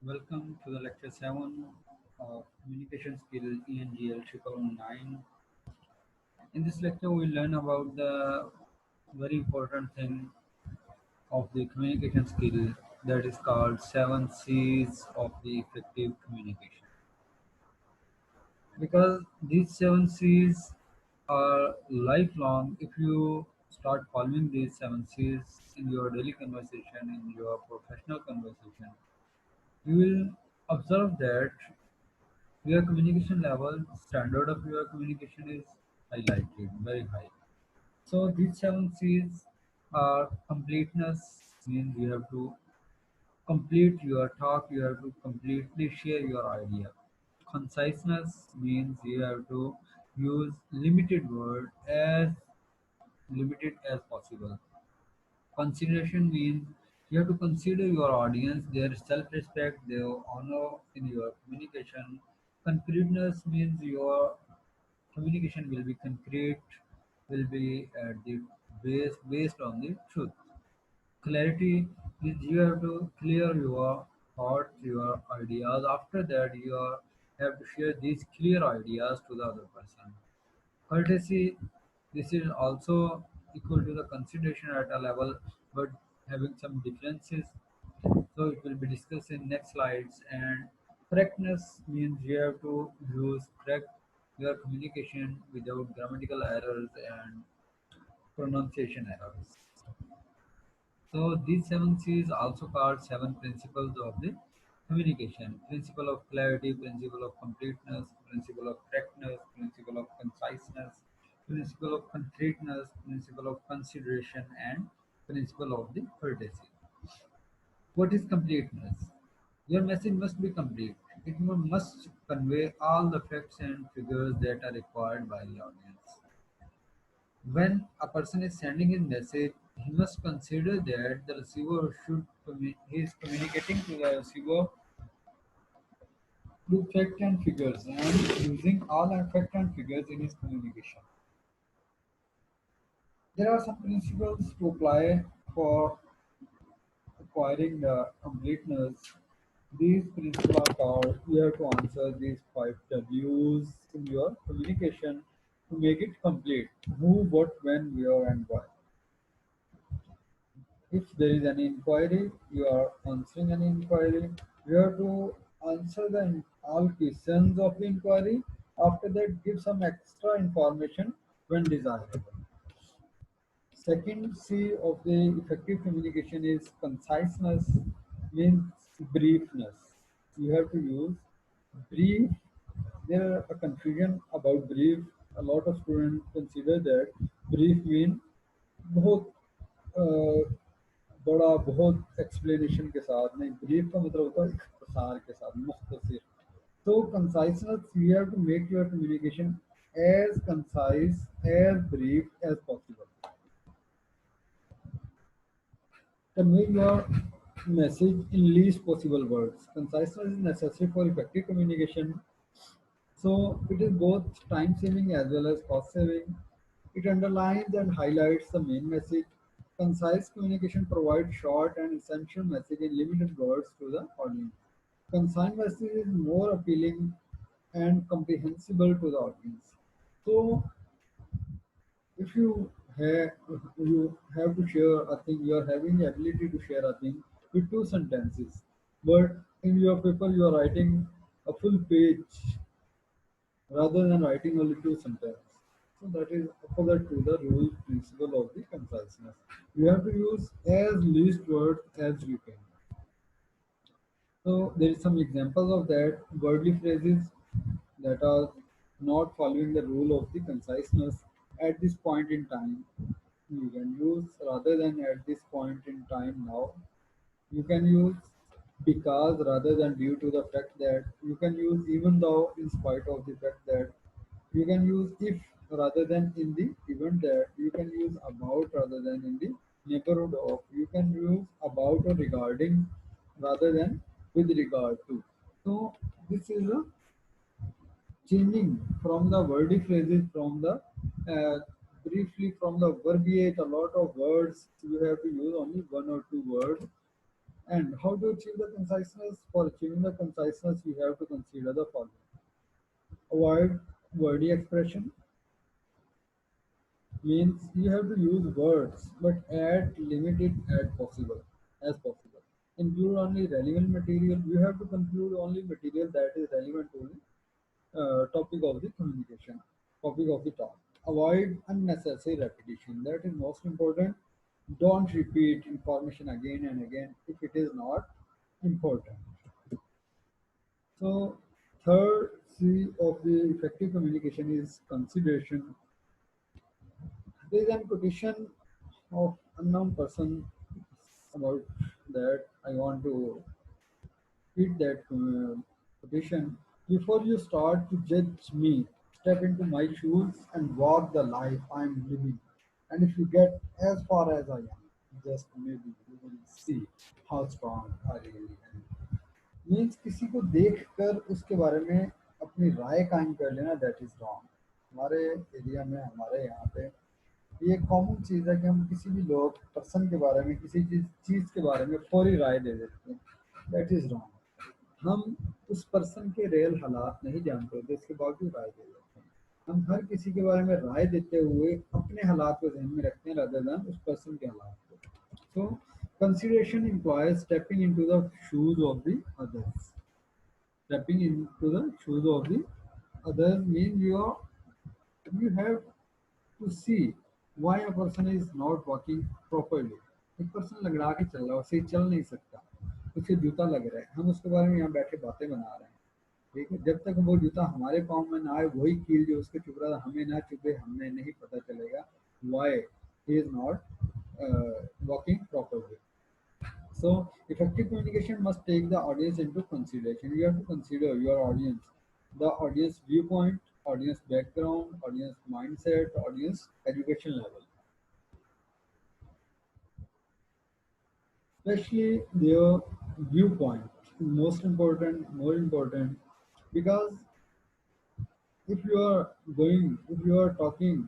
Welcome to the lecture 7 of Communication Skill ENGL 999. In this lecture, we will learn about the very important thing of the communication skill that is called 7 C's of the effective communication. Because these 7 C's are lifelong. If you start following these 7 C's in your daily conversation, in your professional conversation, you will observe that your communication level, standard of your communication is highlighted very high. So these 7 C's are completeness, means you have to complete your talk, you have to completely share your idea. Conciseness means you have to use limited word as limited as possible. Consideration means you have to consider your audience, their self-respect, their honor in your communication. Concreteness means your communication will be concrete, will be at the based on the truth. Clarity is you have to clear your thoughts, your ideas. After that, have to share these clear ideas to the other person. Courtesy, this is also equal to the consideration at a level, but having some differences. So it will be discussed in next slides. And correctness means you have to use correct your communication without grammatical errors and pronunciation errors. So these 7 C's also called 7 principles of the communication. Principle of clarity, principle of completeness, principle of correctness, principle of conciseness, principle of concreteness, principle of consideration, and principle of the courtesy. What is completeness? Your message must be complete. It must convey all the facts and figures that are required by the audience. When a person is sending his message, he must consider that the receiver he is communicating to the receiver through fact and figures and using all fact and figures in his communication. There are some principles to apply for acquiring the completeness. These principles are called, you have to answer these 5 W's in your communication to make it complete. Who, what, when, where, and why. If there is an inquiry, you are answering an inquiry. You have to answer all questions of the inquiry. After that, give some extra information when desirable. Second C of the effective communication is conciseness, means briefness. You have to use brief. There are a confusion about brief. A lot of students consider that brief mean बहुत बड़ा बहुत explanation के साथ नहीं brief का मतलब होता है इख्तिसार के साथ मुख्तसर तो conciseness you have to make your communication as concise, as brief as possible. Convey your message in least possible words. Conciseness is necessary for effective communication. So it is both time saving as well as cost saving. It underlines and highlights the main message. Concise communication provides short and essential message in limited words to the audience. Concise message is more appealing and comprehensible to the audience. So if you have to share a thing, you are having the ability to share a thing with 2 sentences, but in your paper you are writing a full page rather than writing only 2 sentences. So that is opposite to the rule principle of the conciseness. You have to use as least words as you can. So there is some examples of that wordly phrases that are not following the rule of the conciseness at this point in time. You can use rather than at this point in time now. You can use because rather than due to the fact that. You can use even though in spite of the fact that. You can use if rather than in the event that. You can use about rather than in the neighborhood of. You can use about or regarding rather than with regard to. So this is a changing from the wordy phrases from the uh, briefly from the verbiage. A lot of words you have to use only 1 or 2 words And how to achieve the conciseness? For achieving the conciseness, you have to consider the following: avoid wordy expression, means you have to use words but add limited as possible. Include only relevant material. You have to conclude only material that is relevant to the topic of the communication, topic of the talk. Avoid unnecessary repetition. That is most important. Don't repeat information again and again if it is not important. So, third C of the effective communication is consideration. There is an quotation of unknown person about that. I want to read that quotation. Before you start to judge me, step into my shoes and walk the life I am living. And if you get as far as I am, just maybe you will see how strong I really am. Means किसी को देख कर उसके बारे में अपनी राय कायम कर लेना, दैट इज रॉन्ग. हमारे एरिया में, हमारे यहाँ पे ये कॉमन चीज़ है कि हम किसी भी लोग पर्सन के बारे में, किसी चीज़ के बारे में फौरी राय दे देते हैं, दैट इज़ रॉन्ग. हम उस पर्सन के रियल हालात नहीं जानते होते, इसके बावजूद राय दे देते हैं. हम हर किसी के बारे में राय देते हुए अपने हालात को ध्यान में रखते हैं rather than उस पर्सन के हालात को. So consideration implies stepping into the shoes of the others. Stepping into the shoes of the others means you have to see why a person is not walking properly. एक person लगड़ा के चल रहा है, सही चल नहीं सकता, उसे जूता लग रहा है, हम उसके बारे में यहाँ बैठे बातें बना रहे हैं. ठीक है, जब तक वो जूता हमारे पाँव में ना आए, वही कील जो उसके चुभ रहा था हमें ना चुभे, हमें नहीं पता चलेगा why he is not walking properly. So effective communication must take the audience into consideration. You have to consider your audience, the audience viewpoint, audience background, audience mindset, audience education level, especially their viewpoint. Most important, more important, because if you are talking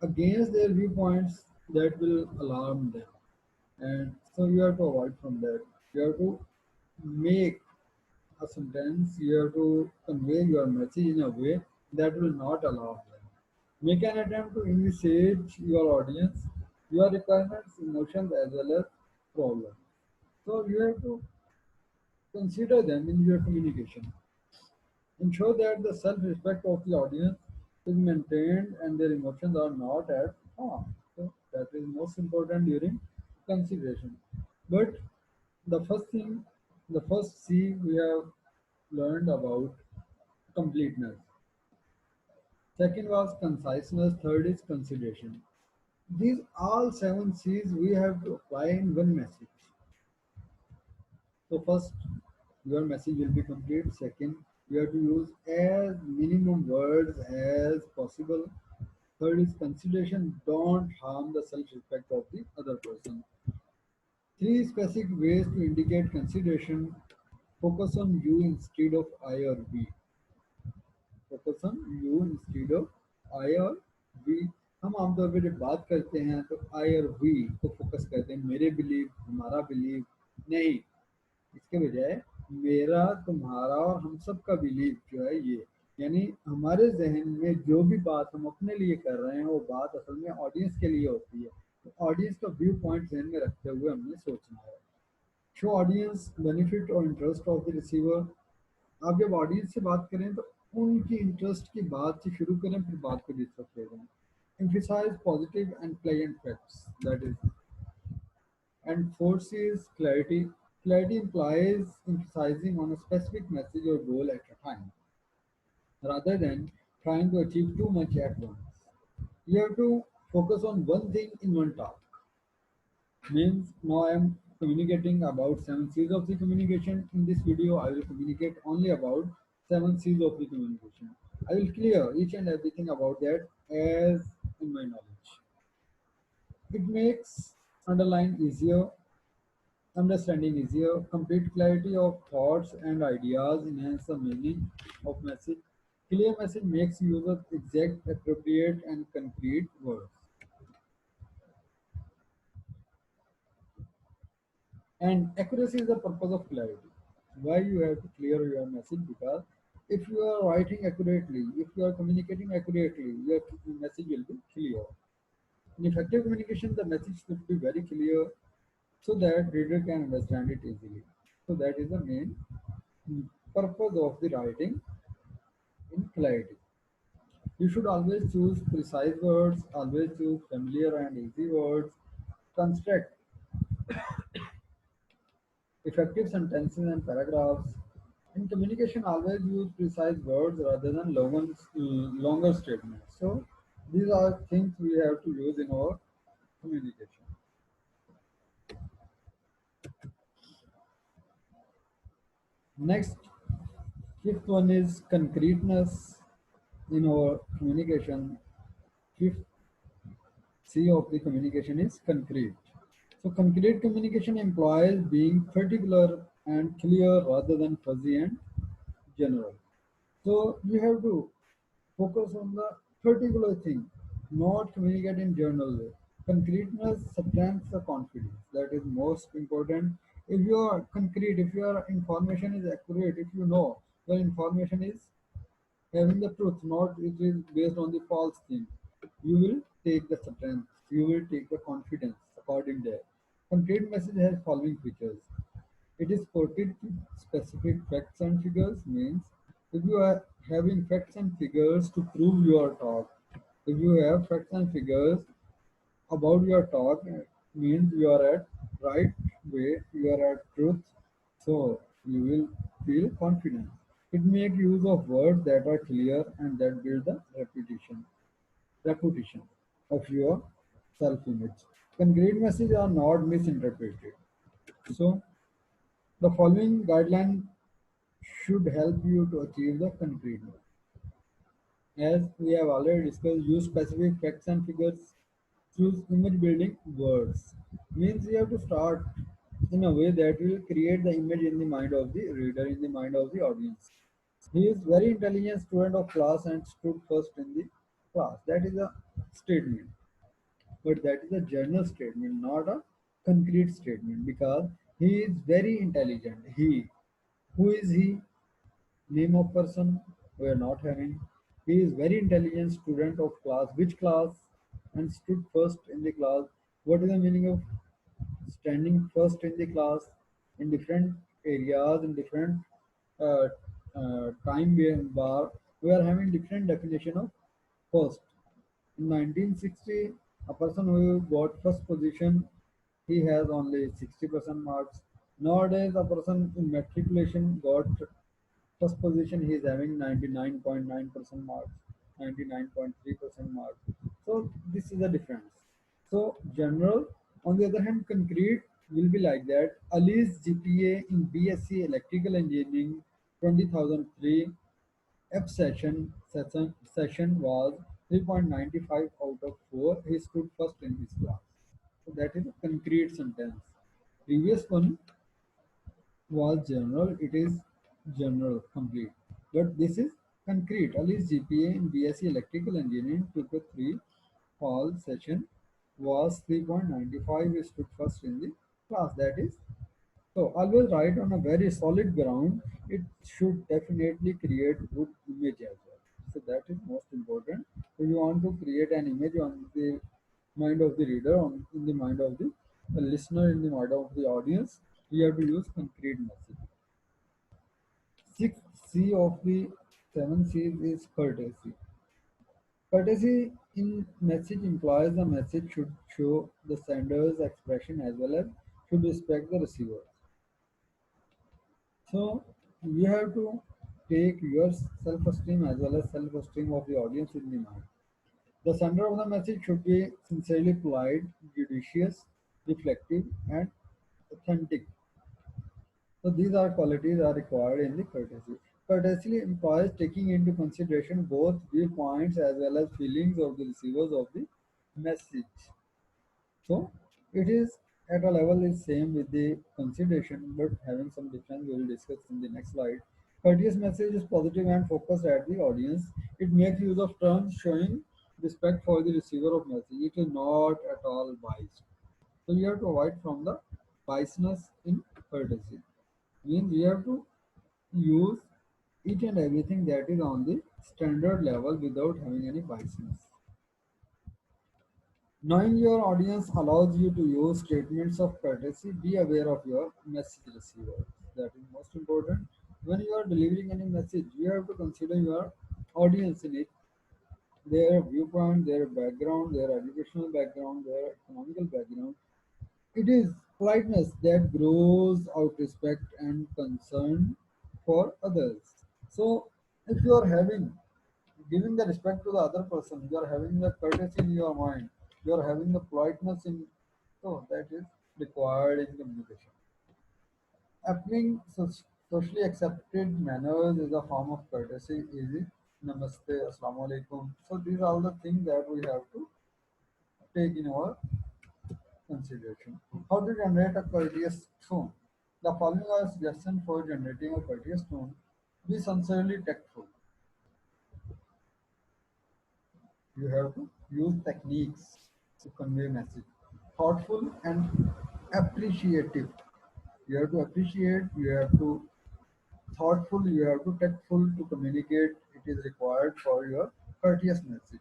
against their viewpoints, that will alarm them, and so you have to avoid from that. You have to make a sentence, you have to convey your message in a way that will not alarm them. Make an attempt to envisage your audience, your requirements, emotions, as well as problems. So you have to consider them in your communication. Ensure that the self-respect of the audience is maintained and their emotions are not at harm. So that is most important during consideration. But the first thing, the first C we have learned about completeness. Second was conciseness. Third is consideration. These all seven C's we have to apply in one message. So first, your message will be complete. Second, you have to use as minimum words as possible. Third is consideration. Don't harm the self-respect of the other person. Three specific ways to indicate consideration. Focus on you instead of I or we. Focus on you instead of I or we. हम आमतौर पर जब बात करते हैं तो आई और we को फोकस करते हैं, मेरे बिलीव, हमारा बिलीव नहीं. इसके बजाय मेरा, तुम्हारा और हम सब का बिलीव जो है ये, यानी हमारे जहन में जो भी बात हम अपने लिए कर रहे हैं वो बात असल में ऑडियंस के लिए होती है. तो ऑडियंस का व्यू पॉइंट जहन में रखते हुए हमने सोचना है. शो ऑडियंस बेनिफिट और इंटरेस्ट ऑफ द रिसीवर. आप जब ऑडियंस से बात करें तो उनकी इंटरेस्ट की बात से शुरू करें, फिर बात को डिस्कस करें. Emphasize positive and pleasant facts. That is, and fourth is clarity. Clarity implies emphasizing on a specific message or goal at a time, rather than trying to achieve too much at once. You have to focus on one thing in one talk. Means now I am communicating about seven C's of the communication. In this video, I will communicate only about seven C's of the communication. I will clear each and everything about that as in my knowledge. It makes underline easier, understanding easier, complete clarity of thoughts and ideas, enhance the meaning of message. Clear message makes use of exact, appropriate, and concrete words. And accuracy is the purpose of clarity. Why you have to clear your message? Because if you are writing accurately, if you are communicating accurately, your message will be clear. In effective communication, the message should be very clear so that reader can understand it easily. So that is the main purpose of the writing in clarity. You should always choose precise words, always choose familiar and easy words, construct effective sentences and paragraphs. In communication, always use precise words rather than longer statements. So these are things we have to use in our communication. Next, fifth one is concreteness in our communication. Fifth C of the communication is concrete. So concrete communication implies being particular and clear rather than fuzzy and general. So you have to focus on the particular thing, not communicate in general way. Concreteness strengthens the confidence. That is most important. If you are concrete, if your information is accurate, if you know your information is having the truth, not it is based on the false thing, you will take the strength, you will take the confidence according there. Concrete message has following features. It is quoted to specific facts and figures, means if you are having facts and figures to prove your talk, if you have facts and figures about your talk, means you are at right way, you are at truth, so you will feel confident. It make use of words that are clear and that build the reputation of your self-image. Concrete messages are not misinterpreted. So the following guideline should help you to achieve the concreteness. As we have already discussed, use specific facts and figures, choose image building words. Means you have to start in a way that will create the image in the mind of the reader, in the mind of the audience. He is very intelligent student of class and stood first in the class. That is a statement. But that is a general statement, not a concrete statement because he is very intelligent. He, who is he? Name of person we are not having. He is very intelligent student of class. Which class? And stood first in the class. What is the meaning of standing first in the class in different areas, in different uh, bar? We are having different definition of first. In 1960, a person who got first position, he has only 60% marks. Nowadays, a person in matriculation got first position, he is having 99.9% marks, 99.3% marks. So this is the difference. So general, on the other hand, concrete will be like that. Ali's GPA in BSc Electrical Engineering 2003 F session was 3.95 out of 4. He stood first in his class. So that is a concrete sentence. Previous one was general, it is general, complete. But this is concrete. Ali's GPA in BSc Electrical Engineering took a 3 fall session was 3.95. He stood first in the class. That is so always write on a very solid ground. It should definitely create good image as well. So that is most important. If you want to create an image on the mind of the reader, on in the mind of the listener, in the mind of the audience, you have to use concrete message. Sixth C of the seven C's is courtesy. Courtesy in message implies the message should show the sender's expression as well as should respect the receiver. So you have to take your self-esteem as well as self-esteem of the audience in the mind. The sender of the message should be sincerely polite, judicious, reflective, and authentic. So these are qualities are required in the courtesy. Courtesy implies taking into consideration both viewpoints as well as feelings of the receivers of the message. So it is at a level is same with the consideration, but having some difference we will discuss in the next slide. Courteous message is positive and focused at the audience. It makes use of terms showing respect for the receiver of message. It is not at all biased. So you have to avoid from the biasness in courtesy. Means we have to use each and everything that is on the standard level without having any biasness. Knowing your audience allows you to use statements of courtesy. Be aware of your message receiver. That is most important. When you are delivering any message, you have to consider your audience in it, their viewpoint, their background, their educational background, their economical background. It is politeness that grows out respect and concern for others. So, if you are having giving the respect to the other person, you are having the courtesy in your mind, you are having the politeness in, so that is required in communication. Applying socially accepted manners is a form of courtesy. Easy, namaste, assalamu alaikum. So these are all the things that we have to take in our consideration. How to generate a courteous tone? The following are suggestions for generating a courteous tone. Be sincerely tactful. You have to use techniques to convey message. Thoughtful and appreciative. You have to appreciate, you have to thoughtful, you have to tactful to communicate. It is required for your courteous message.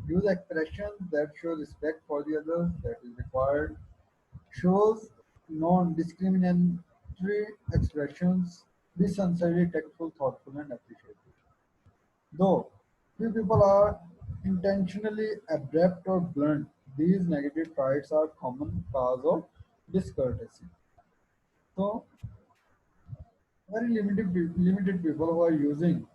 Use expressions that show respect for the others, that is required. Shows non-discriminatory expressions. Be sincerely tactful, thoughtful, and appreciative. Though few people are intentionally abrupt or blunt, these negative traits are common cause of discourtesy. So, very limited people who are using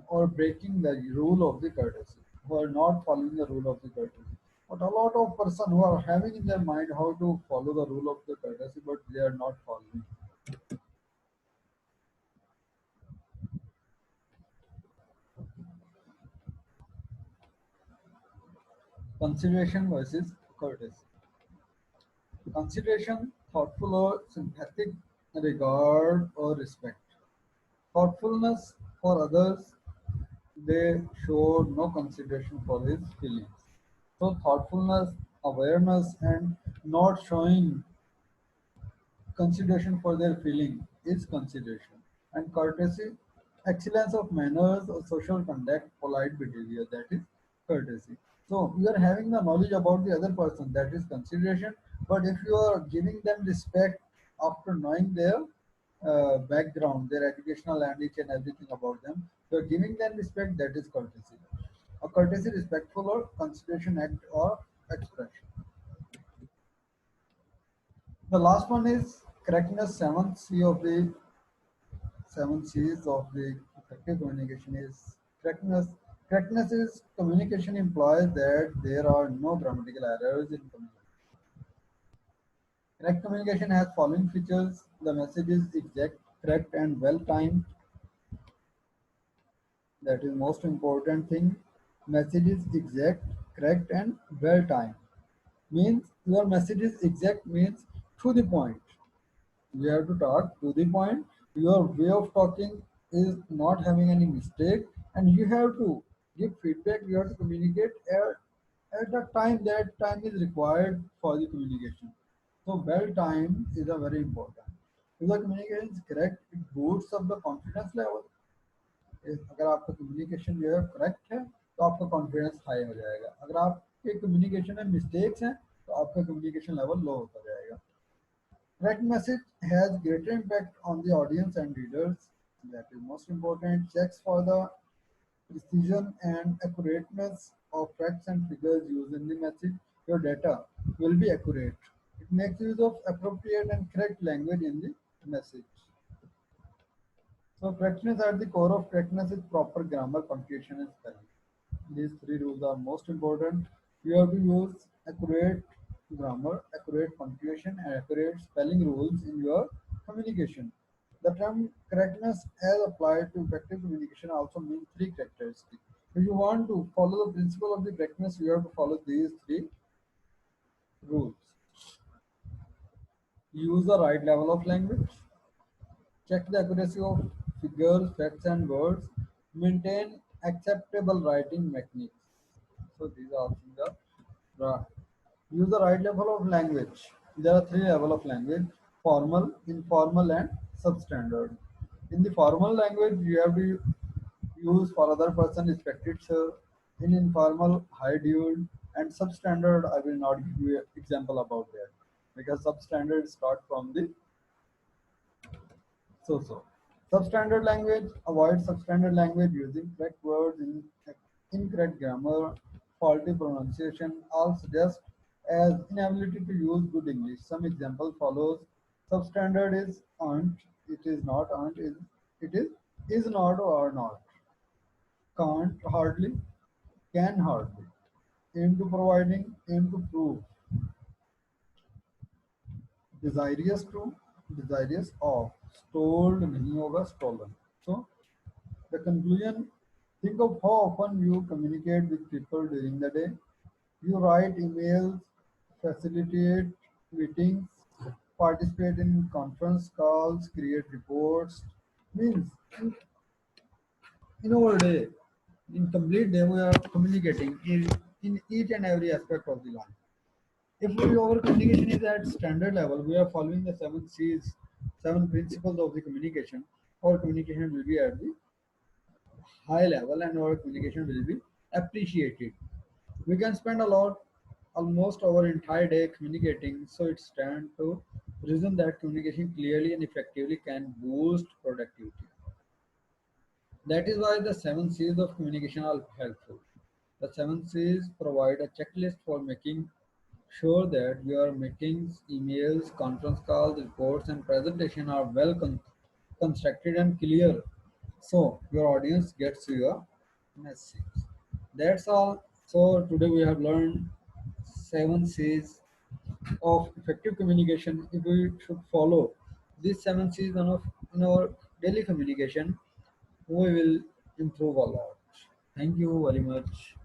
or breaking the rule of the courtesy, who are not following the rule of the courtesy. But a lot of person who are having in their mind how to follow the rule of the courtesy, but they are not following. Consideration versus courtesy. Consideration, thoughtful or sympathetic regard or respect. Thoughtfulness for others, they show no consideration for his feelings. So thoughtfulness, awareness, and not showing consideration for their feeling is consideration. And courtesy, excellence of manners or social conduct, polite behavior, that is courtesy. So you are having the knowledge about the other person, that is consideration. But if you are giving them respect after knowing their background, their educational and each and everything about them, you are giving them respect, that is courtesy. A courtesy, respectful or consideration act or expression. The last one is correctness. Seven C's of the effective communication is correctness. Correctness is communication implies that there are no grammatical errors in communication. Correct communication has following features. The message is exact, correct, and well timed. That is most important thing. Message is exact, correct, and well timed. Means your message is exact means to the point. You have to talk to the point. Your way of talking is not having any mistake, and you have to give feedback. You have to communicate at the time that time is required for the communication. So, well time is a very important. If the communication is correct, it boosts up the confidence level. अगर आपका communication जो है correct है तो आपका confidence high हो जाएगा. अगर आपके कम्युनिकेशन में मिस्टेक्स हैं तो आपका कम्युनिकेशन लेवल लो होता जाएगा. Correct message has greater impact on the audience and readers. That is most important. Checks for the precision and accurateness of facts and figures used in the message. Your data will be accurate. It makes use of appropriate and correct language in the message. So correctness at the core of correctness is proper grammar, punctuation, and spelling. These three rules are most important. You have to use accurate grammar, accurate punctuation, and accurate spelling rules in your communication. The term correctness as applied to effective communication also means three characteristics. If you want to follow the principle of the correctness, you have to follow these three rules. Use the right level of language. Check the accuracy of figures, facts, and words. Maintain acceptable writing techniques. So these are things are use the right level of language. There are three levels of language: formal, informal, and substandard. In the formal language, you have to use for other person respected sir. In informal, hi dude, and substandard. I will not give you an example about that because substandard start from the so. Substandard language, avoid substandard language using correct words in incorrect grammar, faulty pronunciation, all suggest as inability to use good English. Some example follows. Substandard is aren't, it is not, aren't, is not or not, can't hardly, can hardly, aim to providing, aim to prove, desirous to, desirous of, stole नहीं होगा stolen. So the conclusion, think of how often you communicate with people during the day. You write emails, facilitate meetings, participate in conference calls, create reports. Means in our day, in complete day, we are communicating in each and every aspect of the life. If our communication is at standard level, we are following the seven C's, seven principles of the communication. Our communication will be at the high level and our communication will be appreciated. We can spend a lot, almost our entire day communicating, so it's stand to reason that communication clearly and effectively can boost productivity. That is why the seven C's of communication are helpful. The seven C's provide a checklist for making sure that your meetings, emails, conference calls, reports, and presentation are well constructed and clear, so your audience gets your message. That's all. So today we have learned seven C's of effective communication. If we should follow these seven C's in our daily communication, we will improve a lot. Thank you very much.